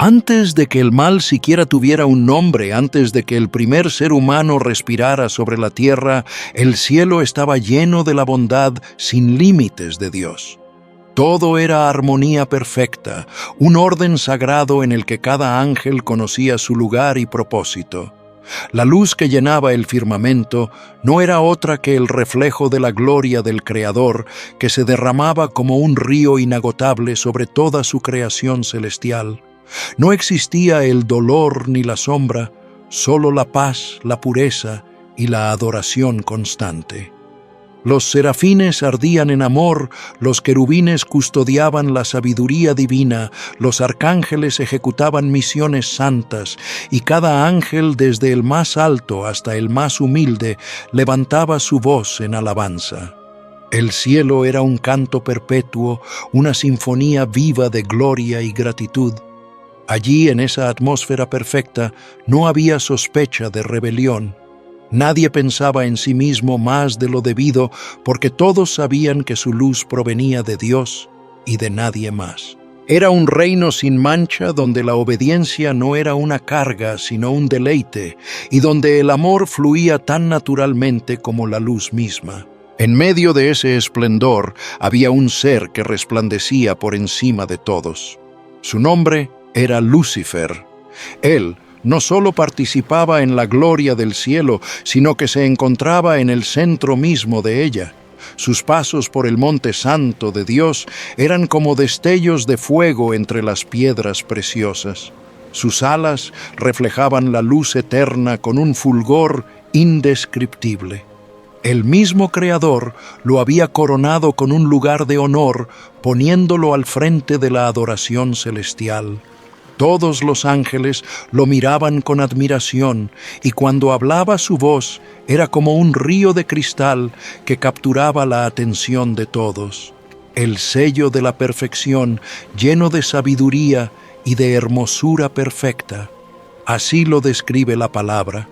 Antes de que el mal siquiera tuviera un nombre, antes de que el primer ser humano respirara sobre la tierra, el cielo estaba lleno de la bondad sin límites de Dios. Todo era armonía perfecta, un orden sagrado en el que cada ángel conocía su lugar y propósito. La luz que llenaba el firmamento no era otra que el reflejo de la gloria del Creador, que se derramaba como un río inagotable sobre toda su creación celestial. No existía el dolor ni la sombra, solo la paz, la pureza y la adoración constante. Los serafines ardían en amor, los querubines custodiaban la sabiduría divina, los arcángeles ejecutaban misiones santas, y cada ángel, desde el más alto hasta el más humilde, levantaba su voz en alabanza. El cielo era un canto perpetuo, una sinfonía viva de gloria y gratitud. Allí, en esa atmósfera perfecta, no había sospecha de rebelión. Nadie pensaba en sí mismo más de lo debido, porque todos sabían que su luz provenía de Dios y de nadie más. Era un reino sin mancha donde la obediencia no era una carga, sino un deleite, y donde el amor fluía tan naturalmente como la luz misma. En medio de ese esplendor había un ser que resplandecía por encima de todos. Su nombre era Lucifer. Él no solo participaba en la gloria del cielo, sino que se encontraba en el centro mismo de ella. Sus pasos por el monte santo de Dios eran como destellos de fuego entre las piedras preciosas. Sus alas reflejaban la luz eterna con un fulgor indescriptible. El mismo Creador lo había coronado con un lugar de honor, poniéndolo al frente de la adoración celestial. Todos los ángeles lo miraban con admiración, y cuando hablaba su voz era como un río de cristal que capturaba la atención de todos. El sello de la perfección, lleno de sabiduría y de hermosura perfecta. Así lo describe la palabra.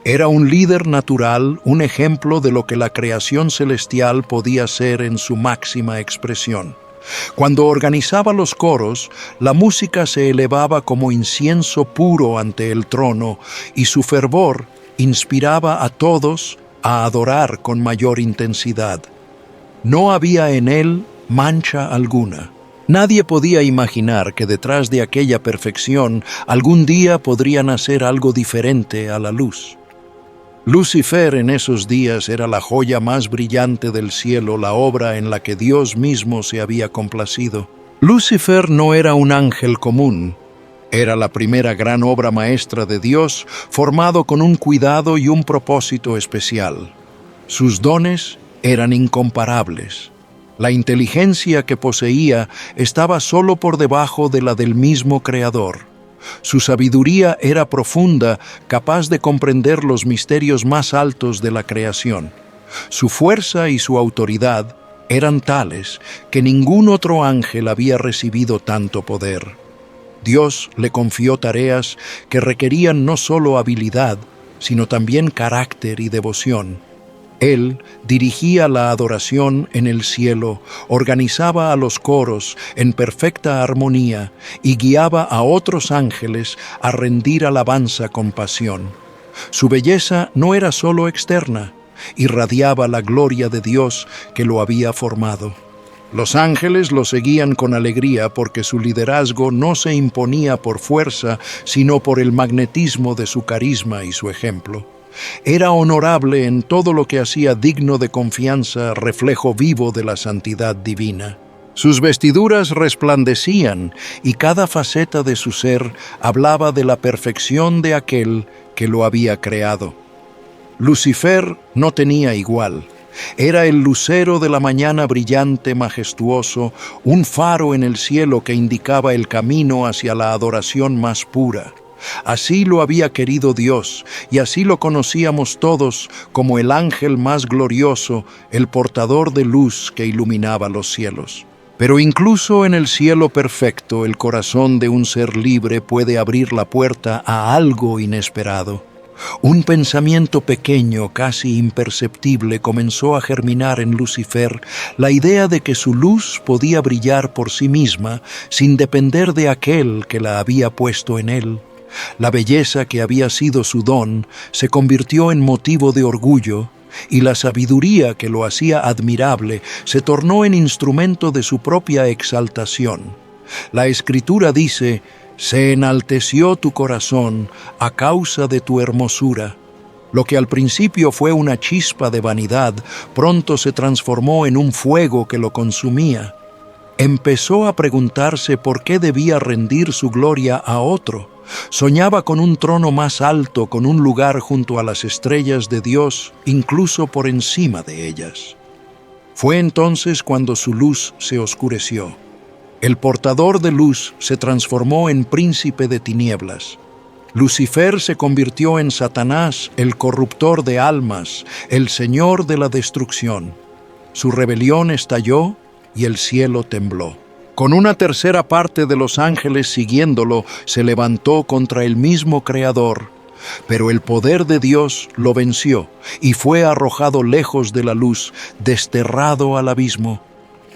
Era un líder natural, un ejemplo de lo que la creación celestial podía ser en su máxima expresión. Cuando organizaba los coros, la música se elevaba como incienso puro ante el trono, y su fervor inspiraba a todos a adorar con mayor intensidad. No había en él mancha alguna. Nadie podía imaginar que detrás de aquella perfección algún día podría nacer algo diferente a la luz. Lucifer en esos días era la joya más brillante del cielo, la obra en la que Dios mismo se había complacido. Lucifer no era un ángel común. Era la primera gran obra maestra de Dios, formado con un cuidado y un propósito especial. Sus dones eran incomparables. La inteligencia que poseía estaba solo por debajo de la del mismo Creador. Su sabiduría era profunda, capaz de comprender los misterios más altos de la creación. Su fuerza y su autoridad eran tales que ningún otro ángel había recibido tanto poder. Dios le confió tareas que requerían no solo habilidad, sino también carácter y devoción. Él dirigía la adoración en el cielo, organizaba a los coros en perfecta armonía y guiaba a otros ángeles a rendir alabanza con pasión. Su belleza no era solo externa, irradiaba la gloria de Dios que lo había formado. Los ángeles lo seguían con alegría porque su liderazgo no se imponía por fuerza, sino por el magnetismo de su carisma y su ejemplo. Era honorable en todo lo que hacía, digno de confianza, reflejo vivo de la santidad divina. Sus vestiduras resplandecían y cada faceta de su ser hablaba de la perfección de aquel que lo había creado. Lucifer no tenía igual. Era el lucero de la mañana brillante, majestuoso, un faro en el cielo que indicaba el camino hacia la adoración más pura. Así lo había querido Dios, y así lo conocíamos todos como el ángel más glorioso, el portador de luz que iluminaba los cielos. Pero incluso en el cielo perfecto, el corazón de un ser libre puede abrir la puerta a algo inesperado. Un pensamiento pequeño, casi imperceptible, comenzó a germinar en Lucifer la idea de que su luz podía brillar por sí misma sin depender de aquel que la había puesto en él. La belleza que había sido su don se convirtió en motivo de orgullo, y la sabiduría que lo hacía admirable se tornó en instrumento de su propia exaltación. La Escritura dice: «Se enalteció tu corazón a causa de tu hermosura». Lo que al principio fue una chispa de vanidad, pronto se transformó en un fuego que lo consumía. Empezó a preguntarse por qué debía rendir su gloria a otro. Soñaba con un trono más alto, con un lugar junto a las estrellas de Dios, incluso por encima de ellas. Fue entonces cuando su luz se oscureció. El portador de luz se transformó en príncipe de tinieblas. Lucifer se convirtió en Satanás, el corruptor de almas, el señor de la destrucción. Su rebelión estalló y el cielo tembló. Con una tercera parte de los ángeles siguiéndolo, se levantó contra el mismo Creador. Pero el poder de Dios lo venció y fue arrojado lejos de la luz, desterrado al abismo.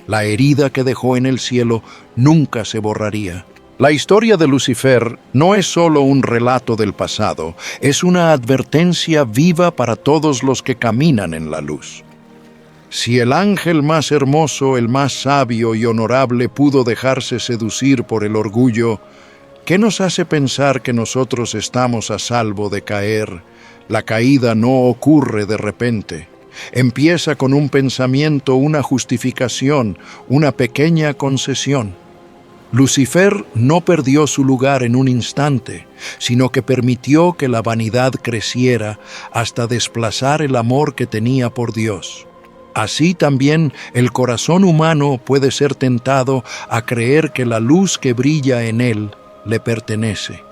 La herida que dejó en el cielo nunca se borraría. La historia de Lucifer no es solo un relato del pasado, es una advertencia viva para todos los que caminan en la luz. Si el ángel más hermoso, el más sabio y honorable pudo dejarse seducir por el orgullo, ¿qué nos hace pensar que nosotros estamos a salvo de caer? La caída no ocurre de repente. Empieza con un pensamiento, una justificación, una pequeña concesión. Lucifer no perdió su lugar en un instante, sino que permitió que la vanidad creciera hasta desplazar el amor que tenía por Dios. Así también el corazón humano puede ser tentado a creer que la luz que brilla en él le pertenece.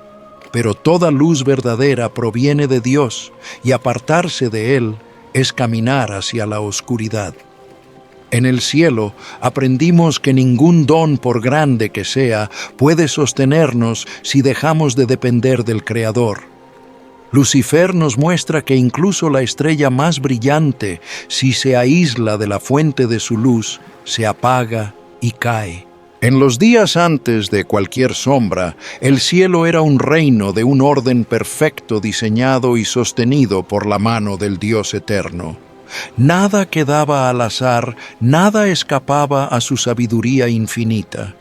Pero toda luz verdadera proviene de Dios, y apartarse de él es caminar hacia la oscuridad. En el cielo aprendimos que ningún don, por grande que sea, puede sostenernos si dejamos de depender del Creador. Lucifer nos muestra que incluso la estrella más brillante, si se aísla de la fuente de su luz, se apaga y cae. En los días antes de cualquier sombra, el cielo era un reino de un orden perfecto diseñado y sostenido por la mano del Dios eterno. Nada quedaba al azar, nada escapaba a su sabiduría infinita.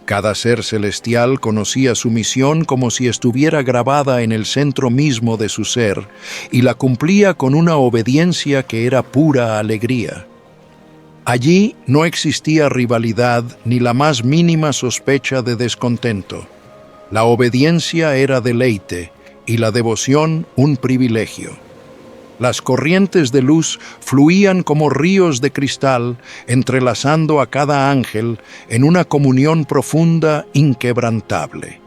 Cada ser celestial conocía su misión como si estuviera grabada en el centro mismo de su ser, y la cumplía con una obediencia que era pura alegría. Allí no existía rivalidad ni la más mínima sospecha de descontento. La obediencia era deleite y la devoción un privilegio. Las corrientes de luz fluían como ríos de cristal, entrelazando a cada ángel en una comunión profunda, inquebrantable.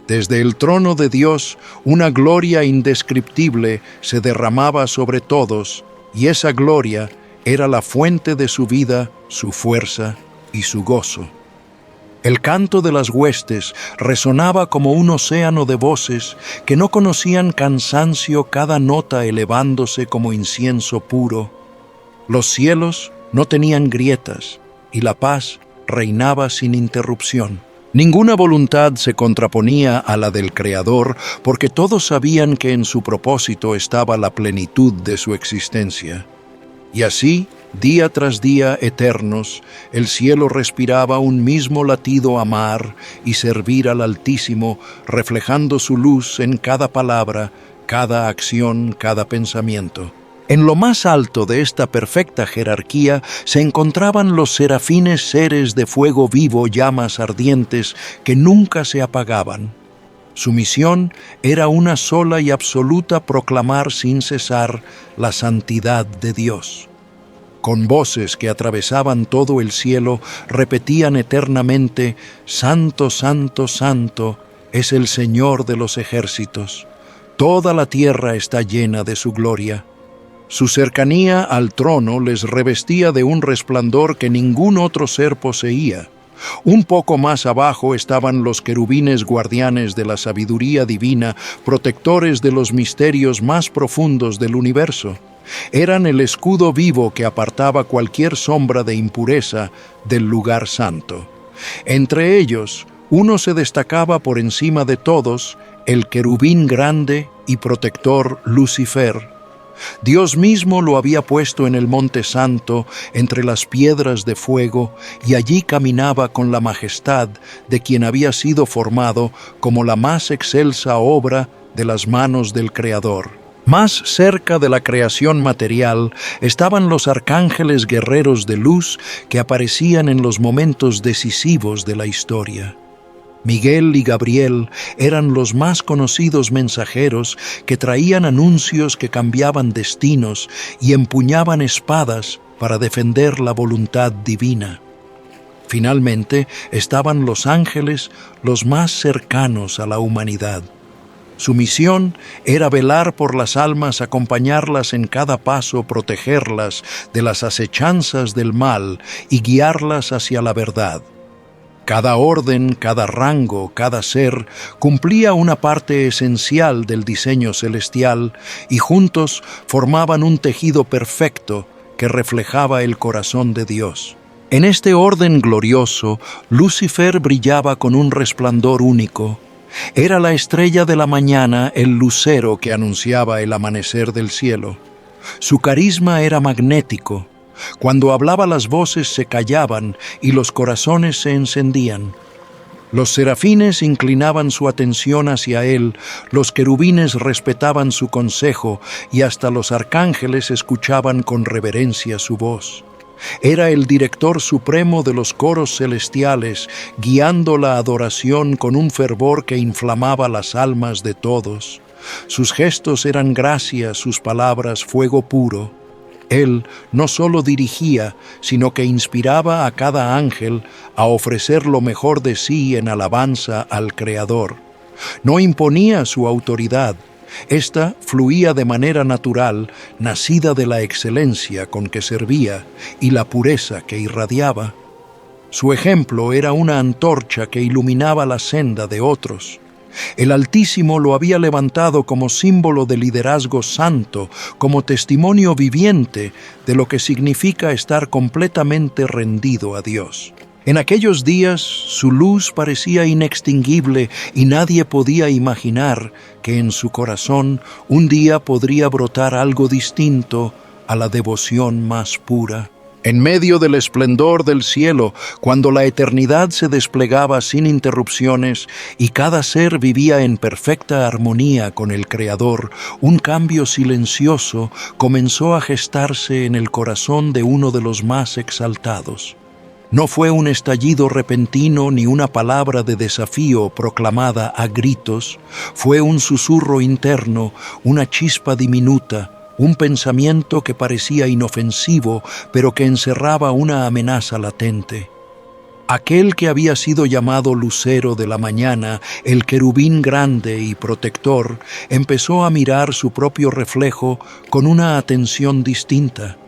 Desde el trono de Dios, una gloria indescriptible se derramaba sobre todos, y esa gloria era la fuente de su vida, su fuerza y su gozo. El canto de las huestes resonaba como un océano de voces que no conocían cansancio, cada nota elevándose como incienso puro. Los cielos no tenían grietas y la paz reinaba sin interrupción. Ninguna voluntad se contraponía a la del Creador, porque todos sabían que en su propósito estaba la plenitud de su existencia. Y así, día tras día eternos, el cielo respiraba un mismo latido amar y servir al Altísimo, reflejando su luz en cada palabra, cada acción, cada pensamiento. En lo más alto de esta perfecta jerarquía se encontraban los serafines, seres de fuego vivo, llamas ardientes que nunca se apagaban. Su misión era una sola y absoluta: proclamar sin cesar la santidad de Dios. Con voces que atravesaban todo el cielo, repetían eternamente: «Santo, santo, santo es el Señor de los ejércitos. Toda la tierra está llena de su gloria». Su cercanía al trono les revestía de un resplandor que ningún otro ser poseía. Un poco más abajo estaban los querubines guardianes de la sabiduría divina, protectores de los misterios más profundos del universo. Eran el escudo vivo que apartaba cualquier sombra de impureza del lugar santo. Entre ellos, uno se destacaba por encima de todos, el querubín grande y protector Lucifer. Dios mismo lo había puesto en el monte santo, entre las piedras de fuego, y allí caminaba con la majestad de quien había sido formado como la más excelsa obra de las manos del Creador. Más cerca de la creación material estaban los arcángeles guerreros de luz que aparecían en los momentos decisivos de la historia. Miguel y Gabriel eran los más conocidos mensajeros que traían anuncios que cambiaban destinos y empuñaban espadas para defender la voluntad divina. Finalmente estaban los ángeles, los más cercanos a la humanidad. Su misión era velar por las almas, acompañarlas en cada paso, protegerlas de las acechanzas del mal y guiarlas hacia la verdad. Cada orden, cada rango, cada ser cumplía una parte esencial del diseño celestial y juntos formaban un tejido perfecto que reflejaba el corazón de Dios. En este orden glorioso, Lucifer brillaba con un resplandor único. Era la estrella de la mañana, el lucero que anunciaba el amanecer del cielo. Su carisma era magnético. Cuando hablaba las voces se callaban y los corazones se encendían. Los serafines inclinaban su atención hacia él, los querubines respetaban su consejo y hasta los arcángeles escuchaban con reverencia su voz. Era el director supremo de los coros celestiales, guiando la adoración con un fervor que inflamaba las almas de todos. Sus gestos eran gracia, sus palabras fuego puro. Él no solo dirigía, sino que inspiraba a cada ángel a ofrecer lo mejor de sí en alabanza al Creador. No imponía su autoridad. Esta fluía de manera natural, nacida de la excelencia con que servía y la pureza que irradiaba. Su ejemplo era una antorcha que iluminaba la senda de otros. El Altísimo lo había levantado como símbolo de liderazgo santo, como testimonio viviente de lo que significa estar completamente rendido a Dios. En aquellos días su luz parecía inextinguible y nadie podía imaginar que en su corazón un día podría brotar algo distinto a la devoción más pura. En medio del esplendor del cielo, cuando la eternidad se desplegaba sin interrupciones y cada ser vivía en perfecta armonía con el Creador, un cambio silencioso comenzó a gestarse en el corazón de uno de los más exaltados. No fue un estallido repentino ni una palabra de desafío proclamada a gritos, fue un susurro interno, una chispa diminuta, un pensamiento que parecía inofensivo, pero que encerraba una amenaza latente. Aquel que había sido llamado lucero de la mañana, el querubín grande y protector, empezó a mirar su propio reflejo con una atención distinta.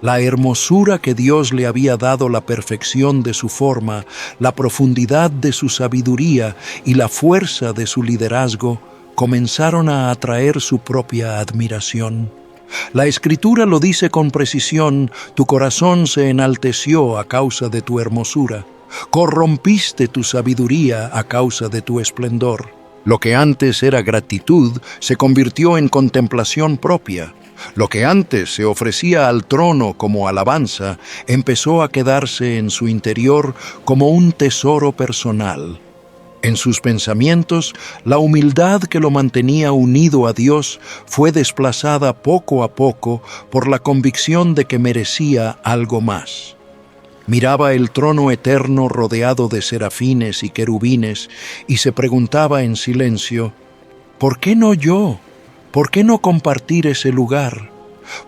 La hermosura que Dios le había dado, la perfección de su forma, la profundidad de su sabiduría y la fuerza de su liderazgo comenzaron a atraer su propia admiración. La Escritura lo dice con precisión: tu corazón se enalteció a causa de tu hermosura, corrompiste tu sabiduría a causa de tu esplendor. Lo que antes era gratitud se convirtió en contemplación propia. Lo que antes se ofrecía al trono como alabanza empezó a quedarse en su interior como un tesoro personal. En sus pensamientos, la humildad que lo mantenía unido a Dios fue desplazada poco a poco por la convicción de que merecía algo más. Miraba el trono eterno rodeado de serafines y querubines y se preguntaba en silencio: ¿por qué no yo? ¿Por qué no compartir ese lugar?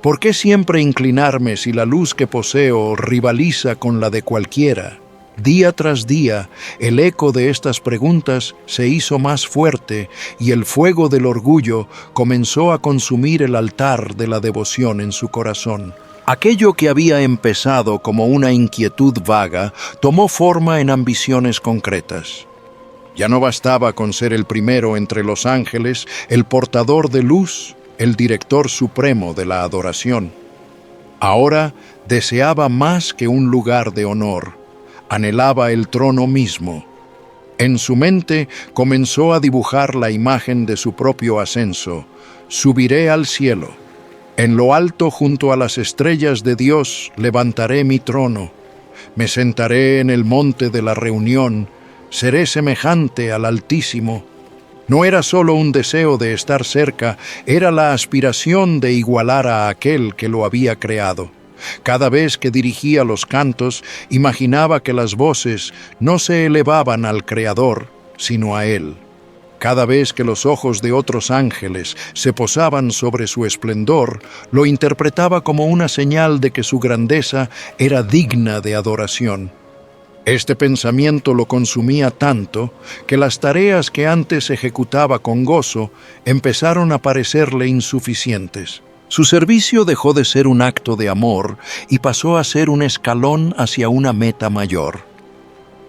¿Por qué siempre inclinarme si la luz que poseo rivaliza con la de cualquiera? Día tras día, el eco de estas preguntas se hizo más fuerte y el fuego del orgullo comenzó a consumir el altar de la devoción en su corazón. Aquello que había empezado como una inquietud vaga tomó forma en ambiciones concretas. Ya no bastaba con ser el primero entre los ángeles, el portador de luz, el director supremo de la adoración. Ahora deseaba más que un lugar de honor, anhelaba el trono mismo. En su mente comenzó a dibujar la imagen de su propio ascenso. Subiré al cielo. En lo alto junto a las estrellas de Dios levantaré mi trono. Me sentaré en el monte de la reunión. Seré semejante al Altísimo. No era solo un deseo de estar cerca, era la aspiración de igualar a aquel que lo había creado. Cada vez que dirigía los cantos, imaginaba que las voces no se elevaban al Creador, sino a Él. Cada vez que los ojos de otros ángeles se posaban sobre su esplendor, lo interpretaba como una señal de que su grandeza era digna de adoración. Este pensamiento lo consumía tanto que las tareas que antes ejecutaba con gozo empezaron a parecerle insuficientes. Su servicio dejó de ser un acto de amor y pasó a ser un escalón hacia una meta mayor.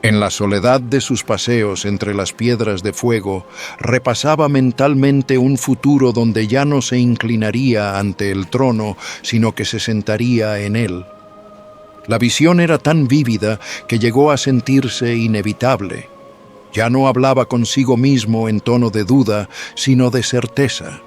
En la soledad de sus paseos entre las piedras de fuego, repasaba mentalmente un futuro donde ya no se inclinaría ante el trono, sino que se sentaría en él. La visión era tan vívida que llegó a sentirse inevitable. Ya no hablaba consigo mismo en tono de duda, sino de certeza.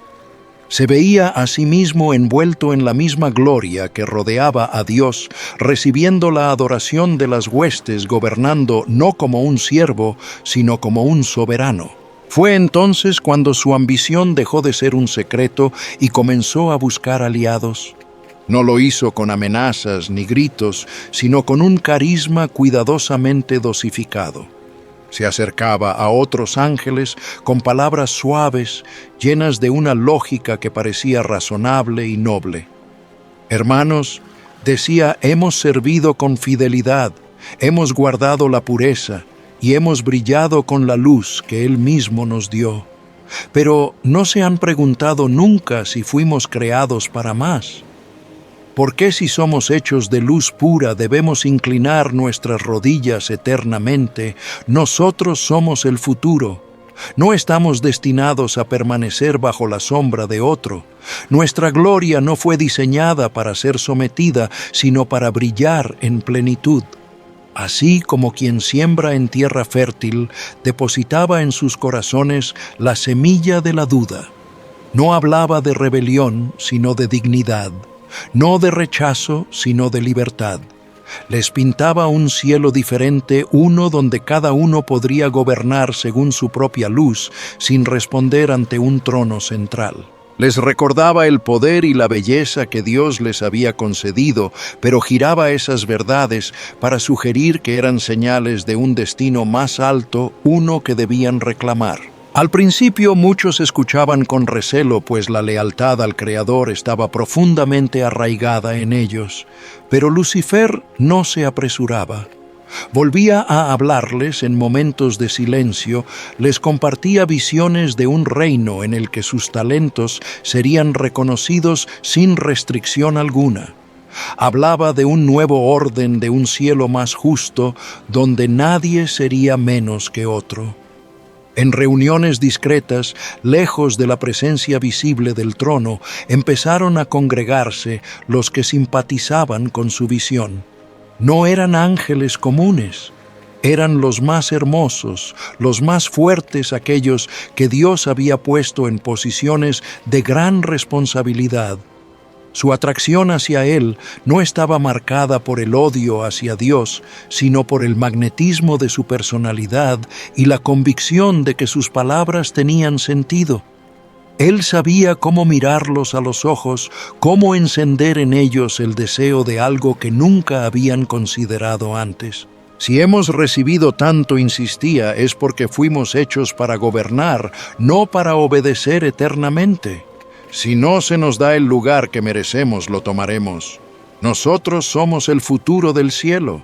Se veía a sí mismo envuelto en la misma gloria que rodeaba a Dios, recibiendo la adoración de las huestes, gobernando no como un siervo, sino como un soberano. Fue entonces cuando su ambición dejó de ser un secreto y comenzó a buscar aliados. No lo hizo con amenazas ni gritos, sino con un carisma cuidadosamente dosificado. Se acercaba a otros ángeles con palabras suaves, llenas de una lógica que parecía razonable y noble. Hermanos, decía, hemos servido con fidelidad, hemos guardado la pureza y hemos brillado con la luz que Él mismo nos dio. Pero ¿no se han preguntado nunca si fuimos creados para más? ¿Por qué si somos hechos de luz pura debemos inclinar nuestras rodillas eternamente? Nosotros somos el futuro. No estamos destinados a permanecer bajo la sombra de otro. Nuestra gloria no fue diseñada para ser sometida, sino para brillar en plenitud. Así como quien siembra en tierra fértil, depositaba en sus corazones la semilla de la duda. No hablaba de rebelión, sino de dignidad. No de rechazo, sino de libertad. Les pintaba un cielo diferente, uno donde cada uno podría gobernar según su propia luz, sin responder ante un trono central. Les recordaba el poder y la belleza que Dios les había concedido, pero giraba esas verdades para sugerir que eran señales de un destino más alto, uno que debían reclamar. Al principio muchos escuchaban con recelo, pues la lealtad al Creador estaba profundamente arraigada en ellos, pero Lucifer no se apresuraba. Volvía a hablarles en momentos de silencio, les compartía visiones de un reino en el que sus talentos serían reconocidos sin restricción alguna. Hablaba de un nuevo orden, de un cielo más justo, donde nadie sería menos que otro. En reuniones discretas, lejos de la presencia visible del trono, empezaron a congregarse los que simpatizaban con su visión. No eran ángeles comunes, eran los más hermosos, los más fuertes, aquellos que Dios había puesto en posiciones de gran responsabilidad. Su atracción hacia Él no estaba marcada por el odio hacia Dios, sino por el magnetismo de su personalidad y la convicción de que sus palabras tenían sentido. Él sabía cómo mirarlos a los ojos, cómo encender en ellos el deseo de algo que nunca habían considerado antes. Si hemos recibido tanto, insistía, es porque fuimos hechos para gobernar, no para obedecer eternamente. Si no se nos da el lugar que merecemos, lo tomaremos. Nosotros somos el futuro del cielo.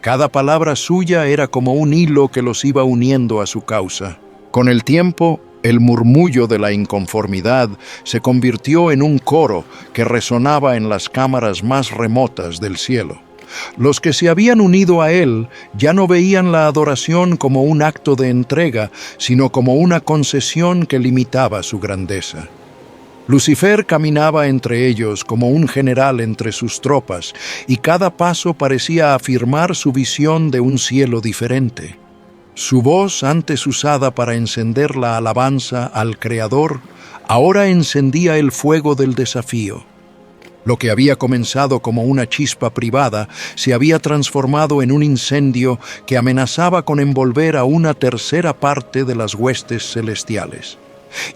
Cada palabra suya era como un hilo que los iba uniendo a su causa. Con el tiempo, El murmullo de la inconformidad se convirtió en un coro que resonaba en las cámaras más remotas del cielo. Los que se habían unido a él ya no veían la adoración como un acto de entrega, sino como una concesión que limitaba su grandeza. Lucifer caminaba entre ellos como un general entre sus tropas, y cada paso parecía afirmar su visión de un cielo diferente. Su voz, antes usada para encender la alabanza al Creador, ahora encendía el fuego del desafío. Lo que había comenzado como una chispa privada se había transformado en un incendio que amenazaba con envolver a una tercera parte de las huestes celestiales.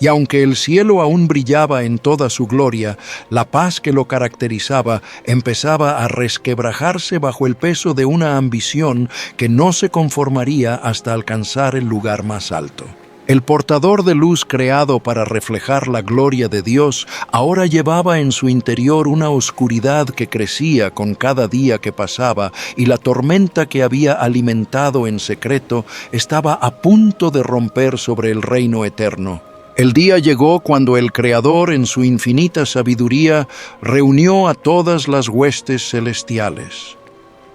Y aunque el cielo aún brillaba en toda su gloria, la paz que lo caracterizaba empezaba a resquebrajarse bajo el peso de una ambición que no se conformaría hasta alcanzar el lugar más alto. El portador de luz creado para reflejar la gloria de Dios ahora llevaba en su interior una oscuridad que crecía con cada día que pasaba, y la tormenta que había alimentado en secreto estaba a punto de romper sobre el reino eterno. El día llegó cuando el Creador, en su infinita sabiduría, reunió a todas las huestes celestiales.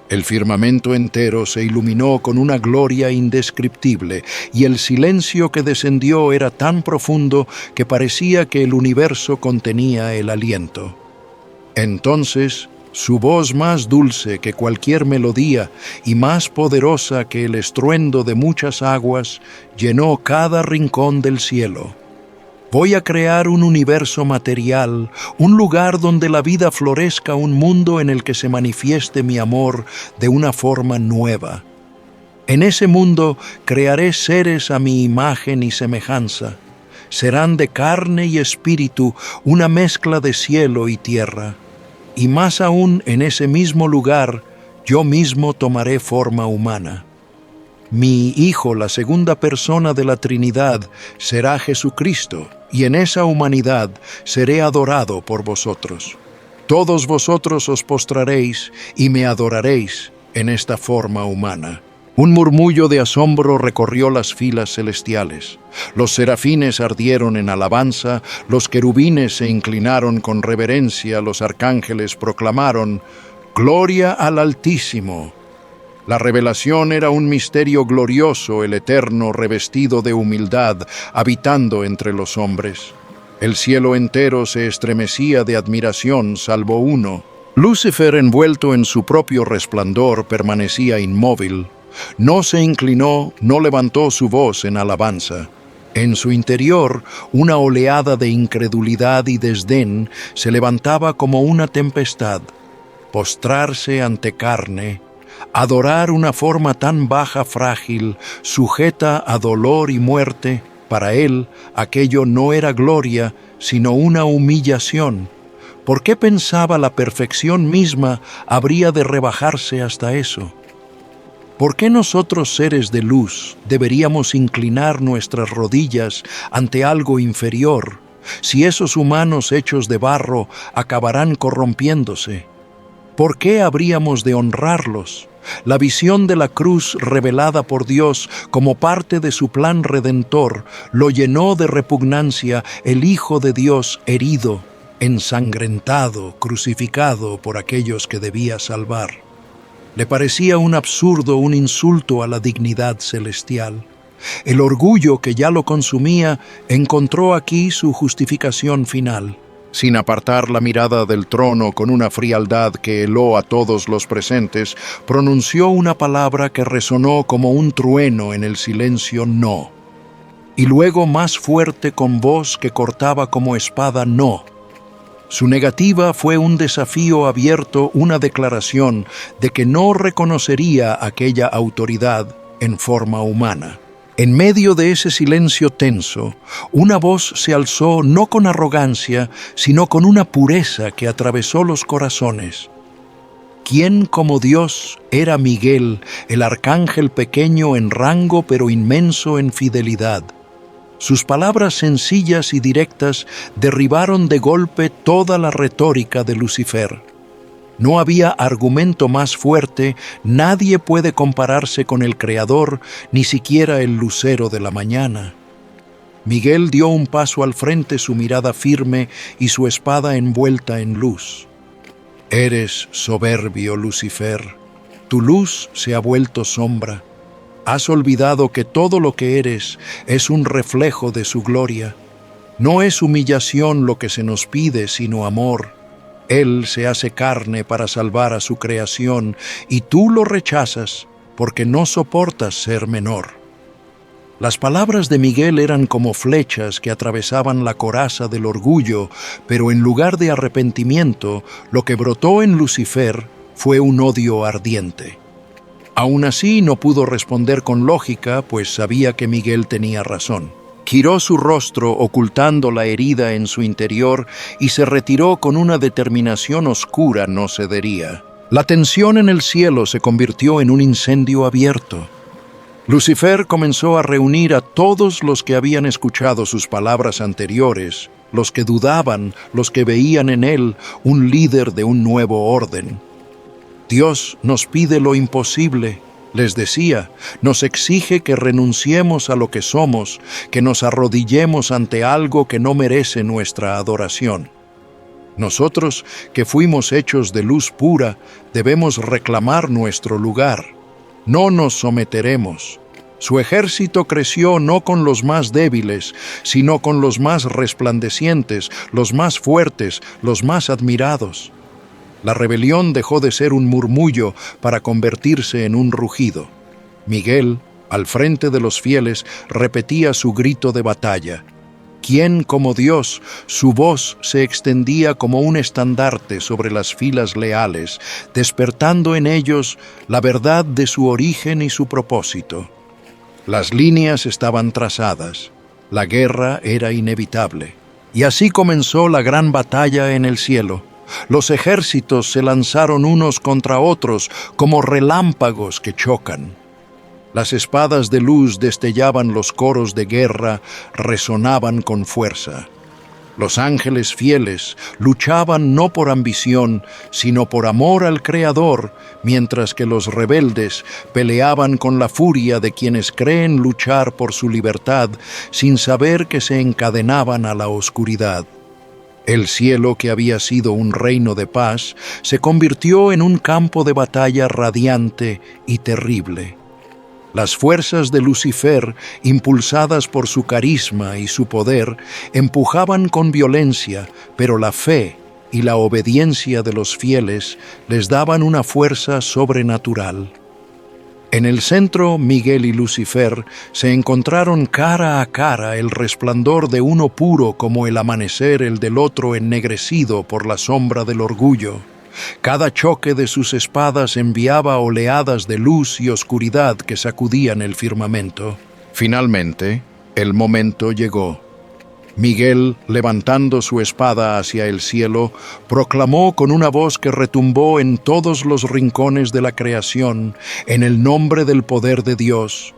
El firmamento entero se iluminó con una gloria indescriptible, y el silencio que descendió era tan profundo que parecía que el universo contenía el aliento. Entonces, su voz, más dulce que cualquier melodía y más poderosa que el estruendo de muchas aguas, llenó cada rincón del cielo. Voy a crear un universo material, un lugar donde la vida florezca, un mundo en el que se manifieste mi amor de una forma nueva. En ese mundo crearé seres a mi imagen y semejanza. Serán de carne y espíritu, una mezcla de cielo y tierra. Y más aún, en ese mismo lugar, yo mismo tomaré forma humana. Mi Hijo, la segunda persona de la Trinidad, será Jesucristo, y en esa humanidad seré adorado por vosotros. Todos vosotros os postraréis y me adoraréis en esta forma humana. Un murmullo de asombro recorrió las filas celestiales. Los serafines ardieron en alabanza, los querubines se inclinaron con reverencia, los arcángeles proclamaron: «Gloria al Altísimo». La revelación era un misterio glorioso, el Eterno revestido de humildad, habitando entre los hombres. El cielo entero se estremecía de admiración, salvo uno. Lucifer, envuelto en su propio resplandor, permanecía inmóvil. No se inclinó, no levantó su voz en alabanza. En su interior, una oleada de incredulidad y desdén se levantaba como una tempestad. Postrarse ante carne, adorar una forma tan baja, frágil, sujeta a dolor y muerte, para él aquello no era gloria, sino una humillación. ¿Por qué pensaba la perfección misma habría de rebajarse hasta eso? ¿Por qué nosotros, seres de luz, deberíamos inclinar nuestras rodillas ante algo inferior, si esos humanos hechos de barro acabarán corrompiéndose? ¿Por qué habríamos de honrarlos? La visión de la cruz revelada por Dios como parte de su plan redentor lo llenó de repugnancia. El Hijo de Dios herido, ensangrentado, crucificado por aquellos que debía salvar. Le parecía un absurdo, un insulto a la dignidad celestial. El orgullo que ya lo consumía encontró aquí su justificación final. Sin apartar la mirada del trono, con una frialdad que heló a todos los presentes, pronunció una palabra que resonó como un trueno en el silencio: no. Y luego, más fuerte, con voz que cortaba como espada: no. Su negativa fue un desafío abierto, una declaración de que no reconocería aquella autoridad en forma humana. En medio de ese silencio tenso, una voz se alzó no con arrogancia, sino con una pureza que atravesó los corazones. ¿Quién como Dios? Era Miguel, el arcángel pequeño en rango pero inmenso en fidelidad. Sus palabras sencillas y directas derribaron de golpe toda la retórica de Lucifer. No había argumento más fuerte, nadie puede compararse con el Creador, ni siquiera el lucero de la mañana. Miguel dio un paso al frente, su mirada firme y su espada envuelta en luz. Eres soberbio, Lucifer. Tu luz se ha vuelto sombra. Has olvidado que todo lo que eres es un reflejo de su gloria. No es humillación lo que se nos pide, sino amor. Él se hace carne para salvar a su creación, y tú lo rechazas porque no soportas ser menor. Las palabras de Miguel eran como flechas que atravesaban la coraza del orgullo, pero en lugar de arrepentimiento, lo que brotó en Lucifer fue un odio ardiente. Aún así no pudo responder con lógica, pues sabía que Miguel tenía razón. Giró su rostro ocultando la herida en su interior y se retiró con una determinación oscura: no cedería. La tensión en el cielo se convirtió en un incendio abierto. Lucifer comenzó a reunir a todos los que habían escuchado sus palabras anteriores, los que dudaban, los que veían en él un líder de un nuevo orden. Dios nos pide lo imposible, les decía, nos exige que renunciemos a lo que somos, que nos arrodillemos ante algo que no merece nuestra adoración. Nosotros, que fuimos hechos de luz pura, debemos reclamar nuestro lugar. No nos someteremos. Su ejército creció no con los más débiles, sino con los más resplandecientes, los más fuertes, los más admirados. La rebelión dejó de ser un murmullo para convertirse en un rugido. Miguel, al frente de los fieles, repetía su grito de batalla. ¿Quién como Dios? Su voz se extendía como un estandarte sobre las filas leales, despertando en ellos la verdad de su origen y su propósito. Las líneas estaban trazadas, la guerra era inevitable. Y así comenzó la gran batalla en el cielo. Los ejércitos se lanzaron unos contra otros como relámpagos que chocan. Las espadas de luz destellaban los coros de guerra, resonaban con fuerza. Los ángeles fieles luchaban no por ambición, sino por amor al Creador, mientras que los rebeldes peleaban con la furia de quienes creen luchar por su libertad sin saber que se encadenaban a la oscuridad. El cielo, que había sido un reino de paz, se convirtió en un campo de batalla radiante y terrible. Las fuerzas de Lucifer, impulsadas por su carisma y su poder, empujaban con violencia, pero la fe y la obediencia de los fieles les daban una fuerza sobrenatural. En el centro, Miguel y Lucifer se encontraron cara a cara, el resplandor de uno puro como el amanecer, el del otro ennegrecido por la sombra del orgullo. Cada choque de sus espadas enviaba oleadas de luz y oscuridad que sacudían el firmamento. Finalmente, el momento llegó. Miguel, levantando su espada hacia el cielo, proclamó con una voz que retumbó en todos los rincones de la creación, en el nombre del poder de Dios: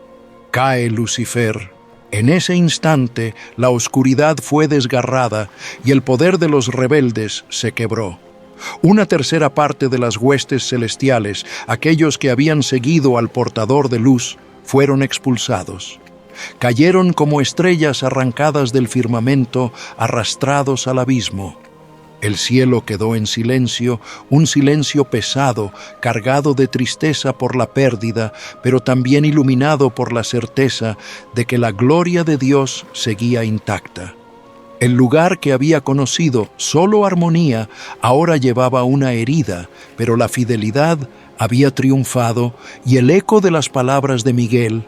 «Cae Lucifer». En ese instante, la oscuridad fue desgarrada y el poder de los rebeldes se quebró. Una tercera parte de las huestes celestiales, aquellos que habían seguido al portador de luz, fueron expulsados. Cayeron como estrellas arrancadas del firmamento, arrastrados al abismo. El cielo quedó en silencio, un silencio pesado, cargado de tristeza por la pérdida, pero también iluminado por la certeza de que la gloria de Dios seguía intacta. El lugar que había conocido solo armonía ahora llevaba una herida, pero la fidelidad había triunfado y el eco de las palabras de Miguel: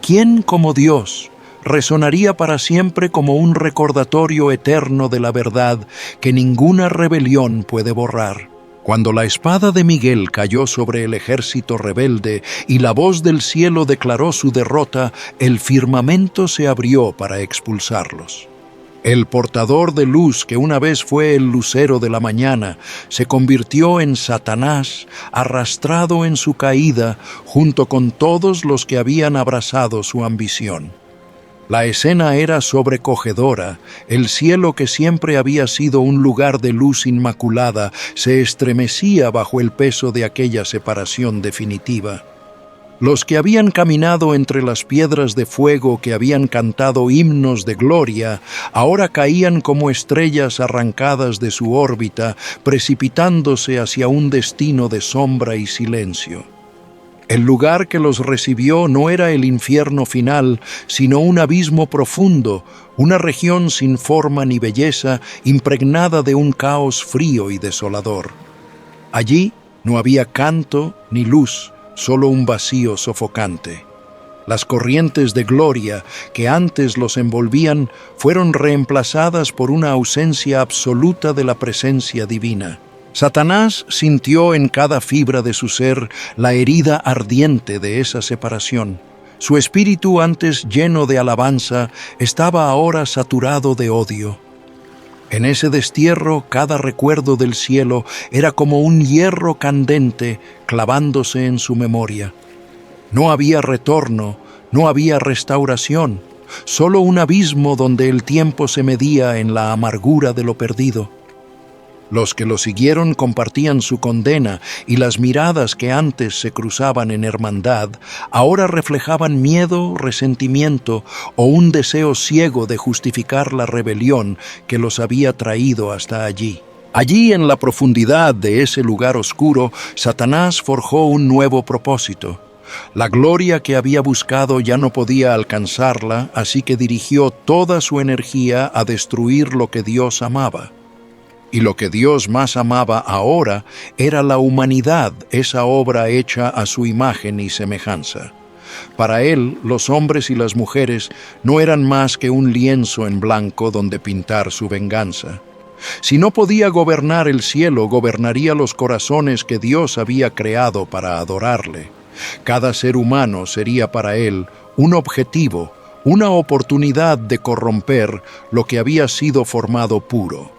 «¿Quién como Dios?», resonaría para siempre como un recordatorio eterno de la verdad que ninguna rebelión puede borrar. Cuando la espada de Miguel cayó sobre el ejército rebelde y la voz del cielo declaró su derrota, el firmamento se abrió para expulsarlos. El portador de luz, que una vez fue el lucero de la mañana, se convirtió en Satanás, arrastrado en su caída junto con todos los que habían abrazado su ambición. La escena era sobrecogedora. El cielo, que siempre había sido un lugar de luz inmaculada, se estremecía bajo el peso de aquella separación definitiva. Los que habían caminado entre las piedras de fuego, que habían cantado himnos de gloria, ahora caían como estrellas arrancadas de su órbita, precipitándose hacia un destino de sombra y silencio. El lugar que los recibió no era el infierno final, sino un abismo profundo, una región sin forma ni belleza, impregnada de un caos frío y desolador. Allí no había canto ni luz, solo un vacío sofocante. Las corrientes de gloria que antes los envolvían fueron reemplazadas por una ausencia absoluta de la presencia divina. Satanás sintió en cada fibra de su ser la herida ardiente de esa separación. Su espíritu, antes lleno de alabanza, estaba ahora saturado de odio. En ese destierro, cada recuerdo del cielo era como un hierro candente clavándose en su memoria. No había retorno, no había restauración, solo un abismo donde el tiempo se medía en la amargura de lo perdido. Los que lo siguieron compartían su condena, y las miradas que antes se cruzaban en hermandad ahora reflejaban miedo, resentimiento o un deseo ciego de justificar la rebelión que los había traído hasta allí. Allí, en la profundidad de ese lugar oscuro, Satanás forjó un nuevo propósito. La gloria que había buscado ya no podía alcanzarla, así que dirigió toda su energía a destruir lo que Dios amaba. Y lo que Dios más amaba ahora era la humanidad, esa obra hecha a su imagen y semejanza. Para él, los hombres y las mujeres no eran más que un lienzo en blanco donde pintar su venganza. Si no podía gobernar el cielo, gobernaría los corazones que Dios había creado para adorarle. Cada ser humano sería para él un objetivo, una oportunidad de corromper lo que había sido formado puro.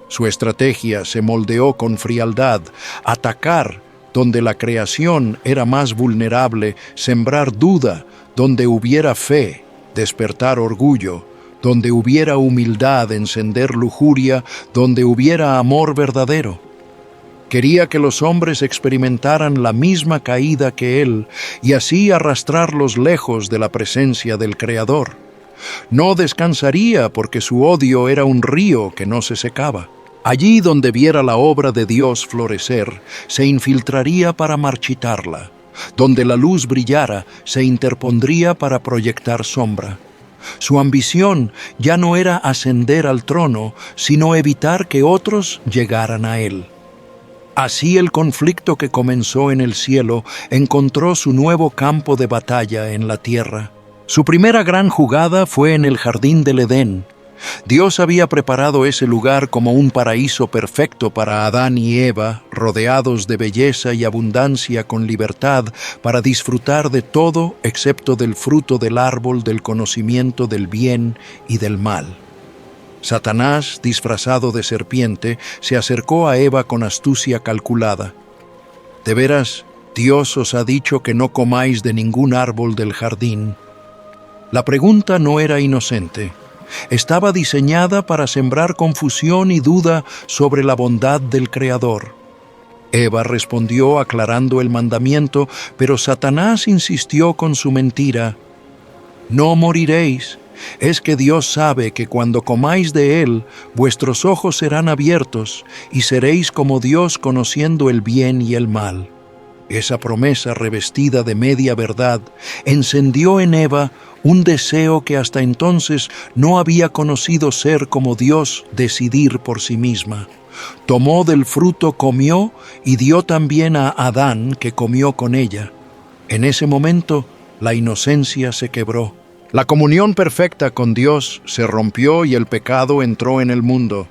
Su estrategia se moldeó con frialdad: atacar donde la creación era más vulnerable, sembrar duda donde hubiera fe, despertar orgullo donde hubiera humildad, encender lujuria donde hubiera amor verdadero. Quería que los hombres experimentaran la misma caída que él y así arrastrarlos lejos de la presencia del Creador. No descansaría porque su odio era un río que no se secaba. Allí donde viera la obra de Dios florecer, se infiltraría para marchitarla. Donde la luz brillara, se interpondría para proyectar sombra. Su ambición ya no era ascender al trono, sino evitar que otros llegaran a él. Así el conflicto que comenzó en el cielo encontró su nuevo campo de batalla en la tierra. Su primera gran jugada fue en el jardín del Edén. Dios había preparado ese lugar como un paraíso perfecto para Adán y Eva, rodeados de belleza y abundancia con libertad para disfrutar de todo excepto del fruto del árbol del conocimiento del bien y del mal. Satanás, disfrazado de serpiente, se acercó a Eva con astucia calculada. «¿De veras, Dios os ha dicho que no comáis de ningún árbol del jardín?» La pregunta no era inocente. Estaba diseñada para sembrar confusión y duda sobre la bondad del Creador. Eva respondió aclarando el mandamiento, pero Satanás insistió con su mentira. «No moriréis. Es que Dios sabe que cuando comáis de él, vuestros ojos serán abiertos y seréis como Dios conociendo el bien y el mal». Esa promesa revestida de media verdad encendió en Eva un deseo que hasta entonces no había conocido ser como Dios decidir por sí misma. Tomó del fruto, comió y dio también a Adán, que comió con ella. En ese momento, la inocencia se quebró. La comunión perfecta con Dios se rompió y el pecado entró en el mundo.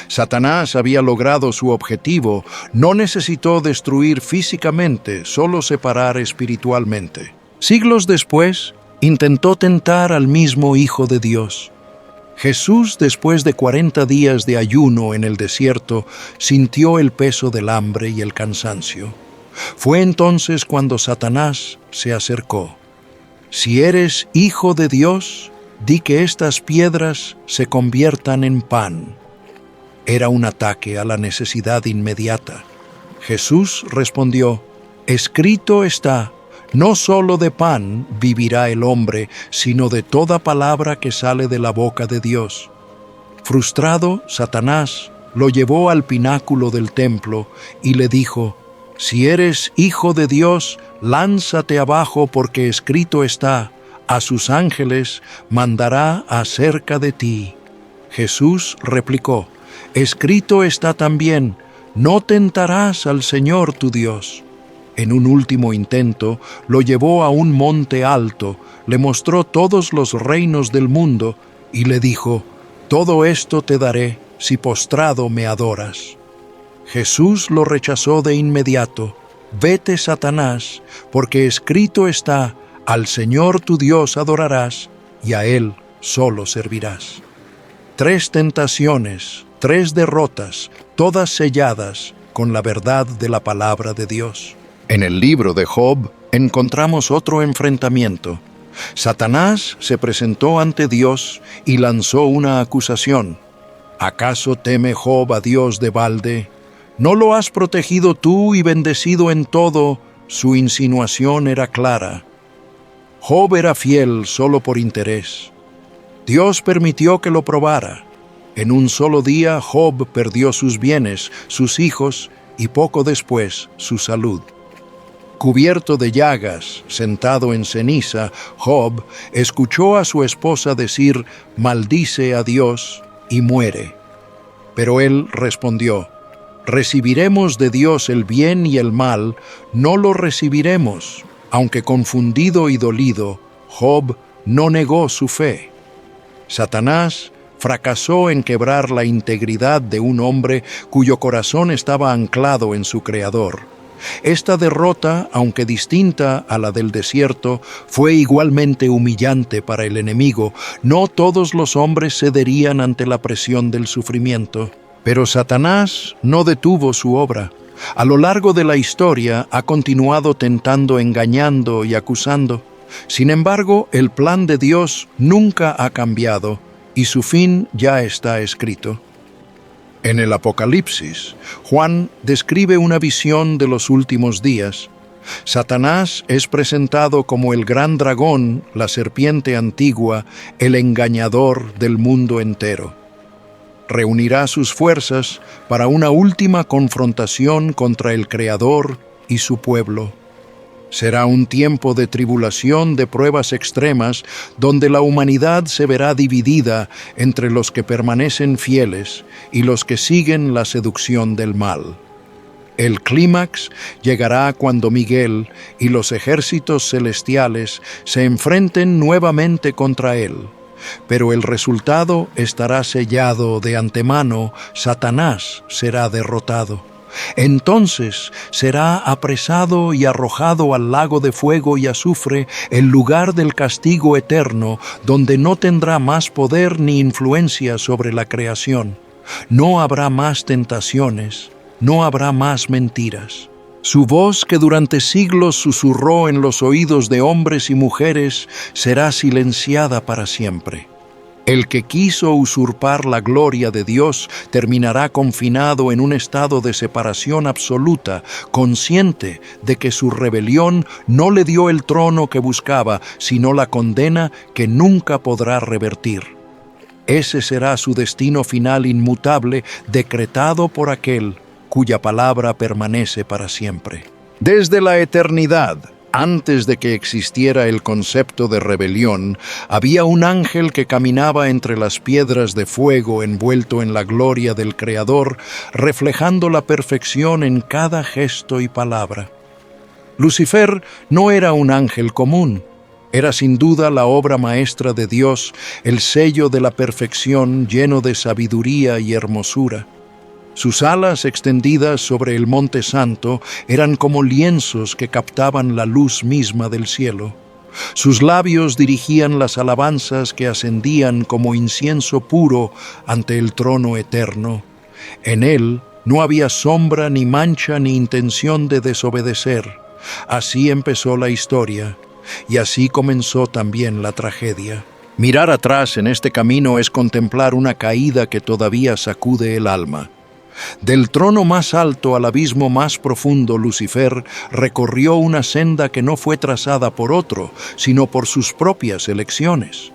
Satanás había logrado su objetivo, no necesitó destruir físicamente, solo separar espiritualmente. Siglos después, intentó tentar al mismo Hijo de Dios. Jesús, después de 40 días de ayuno en el desierto, sintió el peso del hambre y el cansancio. Fue entonces cuando Satanás se acercó. «Si eres Hijo de Dios, di que estas piedras se conviertan en pan». Era un ataque a la necesidad inmediata. Jesús respondió: «Escrito está, No solo de pan vivirá el hombre, sino de toda palabra que sale de la boca de Dios. Frustrado, Satanás lo llevó al pináculo del templo y le dijo: «Si eres hijo de Dios, lánzate abajo, porque escrito está: a sus ángeles mandará acerca de ti». Jesús replicó: «Escrito está también: no tentarás al Señor tu Dios». En un último intento, lo llevó a un monte alto, le mostró todos los reinos del mundo y le dijo: «Todo esto te daré si postrado me adoras». Jesús lo rechazó de inmediato: «Vete, Satanás, porque escrito está: al Señor tu Dios adorarás, y a Él solo servirás». 3 tentaciones, 3 derrotas, todas selladas con la verdad de la palabra de Dios. En el libro de Job encontramos otro enfrentamiento. Satanás se presentó ante Dios y lanzó una acusación. ¿Acaso teme Job a Dios de balde? ¿No lo has protegido tú y bendecido en todo? Su insinuación era clara. Job era fiel solo por interés. Dios permitió que lo probara. En un solo día Job perdió sus bienes, sus hijos y poco después su salud. Cubierto de llagas, sentado en ceniza, Job escuchó a su esposa decir: «Maldice a Dios», y muere. Pero él respondió: «Recibiremos de Dios el bien y el mal, no lo recibiremos». Aunque confundido y dolido, Job no negó su fe. Satanás fracasó en quebrar la integridad de un hombre cuyo corazón estaba anclado en su Creador. Esta derrota, aunque distinta a la del desierto, fue igualmente humillante para el enemigo. No todos los hombres cederían ante la presión del sufrimiento. Pero Satanás no detuvo su obra. A lo largo de la historia ha continuado tentando, engañando y acusando. Sin embargo, el plan de Dios nunca ha cambiado y su fin ya está escrito. En el Apocalipsis, Juan describe una visión de los últimos días. Satanás es presentado como el gran dragón, la serpiente antigua, el engañador del mundo entero. Reunirá sus fuerzas para una última confrontación contra el Creador y su pueblo. Será un tiempo de tribulación, de pruebas extremas, donde la humanidad se verá dividida entre los que permanecen fieles y los que siguen la seducción del mal. El clímax llegará cuando Miguel y los ejércitos celestiales se enfrenten nuevamente contra él. Pero el resultado estará sellado de antemano: Satanás será derrotado. Entonces será apresado y arrojado al lago de fuego y azufre, el lugar del castigo eterno, donde no tendrá más poder ni influencia sobre la creación. No habrá más tentaciones, no habrá más mentiras. Su voz, que durante siglos susurró en los oídos de hombres y mujeres, será silenciada para siempre. El que quiso usurpar la gloria de Dios terminará confinado en un estado de separación absoluta, consciente de que su rebelión no le dio el trono que buscaba, sino la condena que nunca podrá revertir. Ese será su destino final inmutable, decretado por aquel cuya palabra permanece para siempre. Desde la eternidad, antes de que existiera el concepto de rebelión, había un ángel que caminaba entre las piedras de fuego envuelto en la gloria del Creador, reflejando la perfección en cada gesto y palabra. Lucifer no era un ángel común. Era sin duda la obra maestra de Dios, el sello de la perfección lleno de sabiduría y hermosura. Sus alas extendidas sobre el Monte Santo eran como lienzos que captaban la luz misma del cielo. Sus labios dirigían las alabanzas que ascendían como incienso puro ante el trono eterno. En él no había sombra, ni mancha, ni intención de desobedecer. Así empezó la historia, y así comenzó también la tragedia. Mirar atrás en este camino es contemplar una caída que todavía sacude el alma. Del trono más alto al abismo más profundo, Lucifer recorrió una senda que no fue trazada por otro, sino por sus propias elecciones.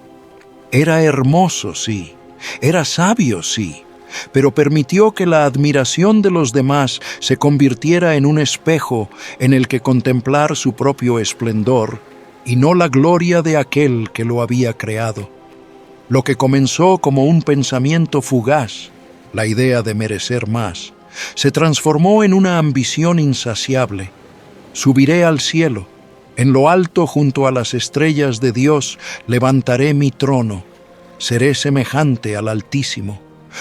Era hermoso, sí, era sabio, sí, pero permitió que la admiración de los demás se convirtiera en un espejo en el que contemplar su propio esplendor y no la gloria de aquel que lo había creado. Lo que comenzó como un pensamiento fugaz, la idea de merecer más, se transformó en una ambición insaciable. Subiré al cielo, en lo alto junto a las estrellas de Dios levantaré mi trono, seré semejante al Altísimo.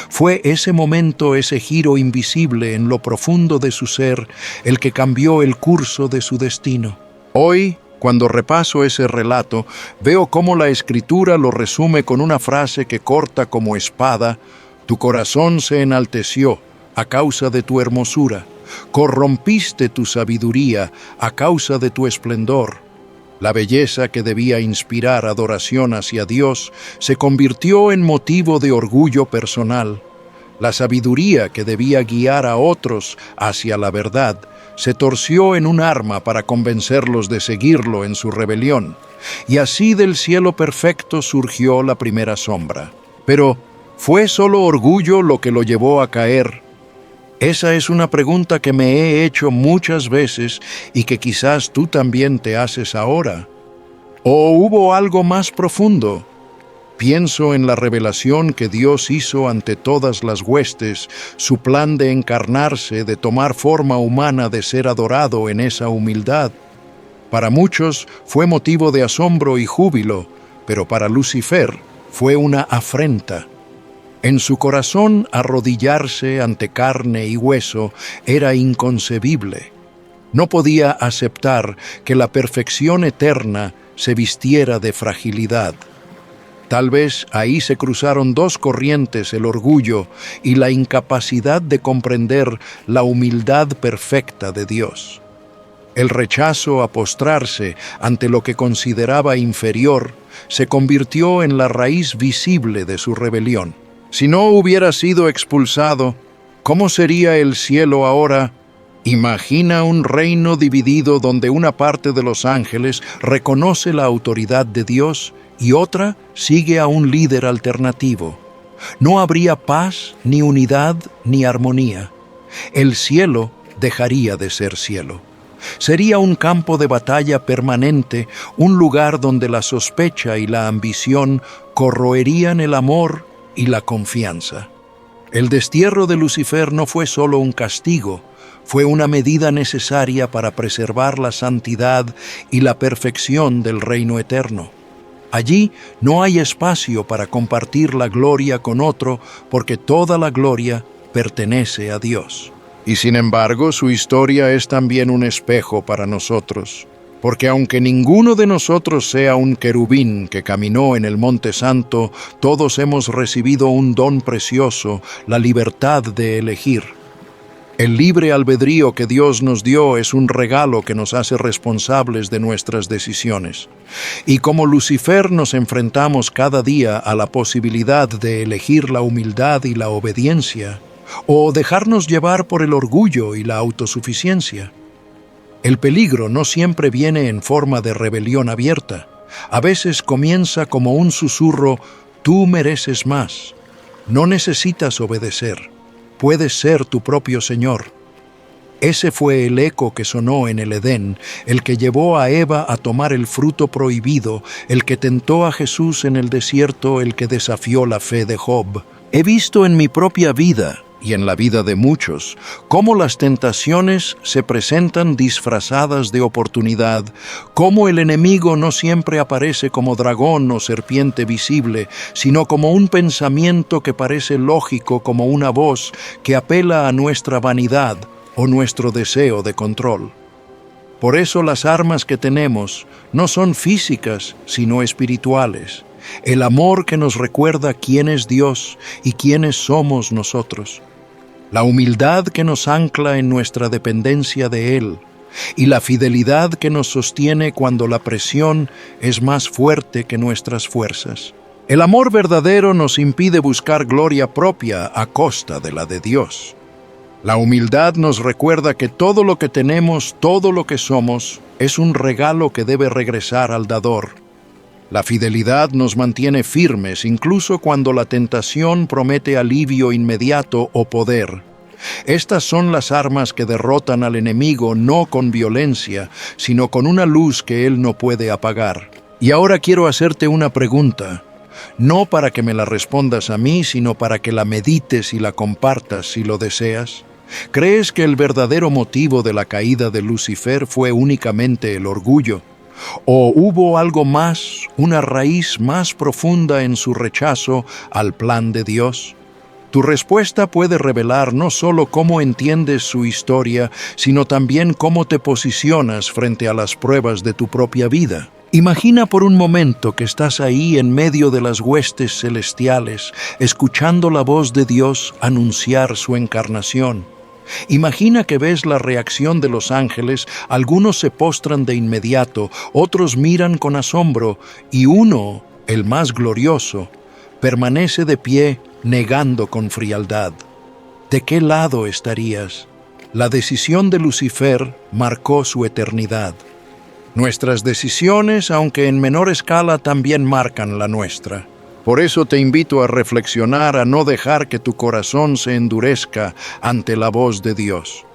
Fue ese momento, ese giro invisible en lo profundo de su ser, el que cambió el curso de su destino. Hoy, cuando repaso ese relato, veo cómo la Escritura lo resume con una frase que corta como espada: tu corazón se enalteció a causa de tu hermosura, corrompiste tu sabiduría a causa de tu esplendor. La belleza que debía inspirar adoración hacia Dios se convirtió en motivo de orgullo personal. La sabiduría que debía guiar a otros hacia la verdad se torció en un arma para convencerlos de seguirlo en su rebelión. Y así del cielo perfecto surgió la primera sombra. Pero, ¿fue solo orgullo lo que lo llevó a caer? Esa es una pregunta que me he hecho muchas veces y que quizás tú también te haces ahora. ¿O hubo algo más profundo? Pienso en la revelación que Dios hizo ante todas las huestes, su plan de encarnarse, de tomar forma humana, de ser adorado en esa humildad. Para muchos fue motivo de asombro y júbilo, pero para Lucifer fue una afrenta. En su corazón, arrodillarse ante carne y hueso era inconcebible. No podía aceptar que la perfección eterna se vistiera de fragilidad. Tal vez ahí se cruzaron dos corrientes, el orgullo y la incapacidad de comprender la humildad perfecta de Dios. El rechazo a postrarse ante lo que consideraba inferior se convirtió en la raíz visible de su rebelión. Si no hubiera sido expulsado, ¿cómo sería el cielo ahora? Imagina un reino dividido donde una parte de los ángeles reconoce la autoridad de Dios y otra sigue a un líder alternativo. No habría paz, ni unidad, ni armonía. El cielo dejaría de ser cielo. Sería un campo de batalla permanente, un lugar donde la sospecha y la ambición corroerían el amor y la confianza. El destierro de Lucifer no fue solo un castigo, fue una medida necesaria para preservar la santidad y la perfección del reino eterno. Allí no hay espacio para compartir la gloria con otro, porque toda la gloria pertenece a Dios. Y sin embargo, su historia es también un espejo para nosotros, porque aunque ninguno de nosotros sea un querubín que caminó en el Monte Santo, todos hemos recibido un don precioso, la libertad de elegir. El libre albedrío que Dios nos dio es un regalo que nos hace responsables de nuestras decisiones. Y como Lucifer nos enfrentamos cada día a la posibilidad de elegir la humildad y la obediencia, o dejarnos llevar por el orgullo y la autosuficiencia. El peligro no siempre viene en forma de rebelión abierta. A veces comienza como un susurro: tú mereces más. No necesitas obedecer. Puedes ser tu propio Señor. Ese fue el eco que sonó en el Edén, el que llevó a Eva a tomar el fruto prohibido, el que tentó a Jesús en el desierto, el que desafió la fe de Job. He visto en mi propia vida, y en la vida de muchos, cómo las tentaciones se presentan disfrazadas de oportunidad, cómo el enemigo no siempre aparece como dragón o serpiente visible, sino como un pensamiento que parece lógico, como una voz que apela a nuestra vanidad o nuestro deseo de control. Por eso las armas que tenemos no son físicas, sino espirituales. El amor que nos recuerda quién es Dios y quiénes somos nosotros. La humildad que nos ancla en nuestra dependencia de Él, y la fidelidad que nos sostiene cuando la presión es más fuerte que nuestras fuerzas. El amor verdadero nos impide buscar gloria propia a costa de la de Dios. La humildad nos recuerda que todo lo que tenemos, todo lo que somos, es un regalo que debe regresar al dador. La fidelidad nos mantiene firmes incluso cuando la tentación promete alivio inmediato o poder. Estas son las armas que derrotan al enemigo no con violencia, sino con una luz que él no puede apagar. Y ahora quiero hacerte una pregunta, no para que me la respondas a mí, sino para que la medites y la compartas si lo deseas. ¿Crees que el verdadero motivo de la caída de Lucifer fue únicamente el orgullo? ¿O hubo algo más, una raíz más profunda en su rechazo al plan de Dios? Tu respuesta puede revelar no solo cómo entiendes su historia, sino también cómo te posicionas frente a las pruebas de tu propia vida. Imagina por un momento que estás ahí en medio de las huestes celestiales, escuchando la voz de Dios anunciar su encarnación. Imagina que ves la reacción de los ángeles, algunos se postran de inmediato, otros miran con asombro, y uno, el más glorioso, permanece de pie negando con frialdad. ¿De qué lado estarías? La decisión de Lucifer marcó su eternidad. Nuestras decisiones, aunque en menor escala, también marcan la nuestra. Por eso te invito a reflexionar, a no dejar que tu corazón se endurezca ante la voz de Dios.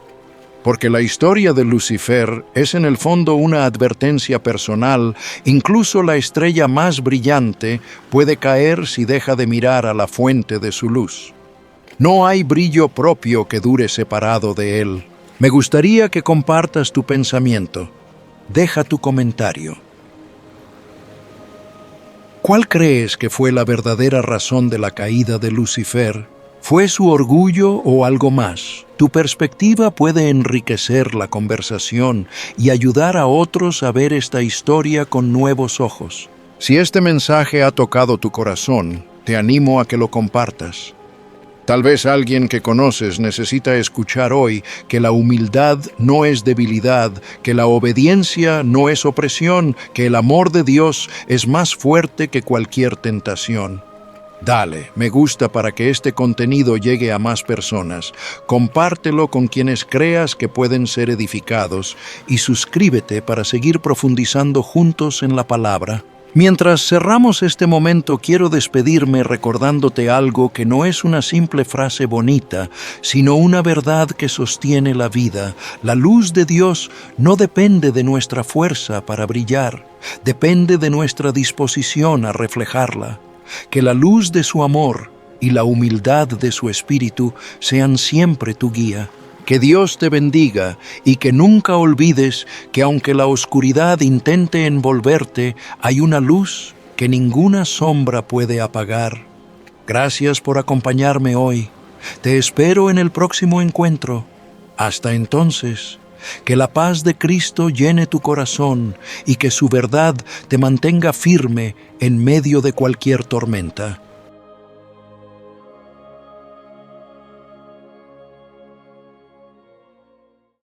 Porque la historia de Lucifer es en el fondo una advertencia personal. Incluso la estrella más brillante puede caer si deja de mirar a la fuente de su luz. No hay brillo propio que dure separado de él. Me gustaría que compartas tu pensamiento. Deja tu comentario. ¿Cuál crees que fue la verdadera razón de la caída de Lucifer? ¿Fue su orgullo o algo más? Tu perspectiva puede enriquecer la conversación y ayudar a otros a ver esta historia con nuevos ojos. Si este mensaje ha tocado tu corazón, te animo a que lo compartas. Tal vez alguien que conoces necesita escuchar hoy que la humildad no es debilidad, que la obediencia no es opresión, que el amor de Dios es más fuerte que cualquier tentación. Dale, me gusta para que este contenido llegue a más personas. Compártelo con quienes creas que pueden ser edificados y suscríbete para seguir profundizando juntos en la palabra. Mientras cerramos este momento, quiero despedirme recordándote algo que no es una simple frase bonita, sino una verdad que sostiene la vida. La luz de Dios no depende de nuestra fuerza para brillar, depende de nuestra disposición a reflejarla. Que la luz de su amor y la humildad de su espíritu sean siempre tu guía. Que Dios te bendiga y que nunca olvides que aunque la oscuridad intente envolverte, hay una luz que ninguna sombra puede apagar. Gracias por acompañarme hoy. Te espero en el próximo encuentro. Hasta entonces, que la paz de Cristo llene tu corazón y que su verdad te mantenga firme en medio de cualquier tormenta.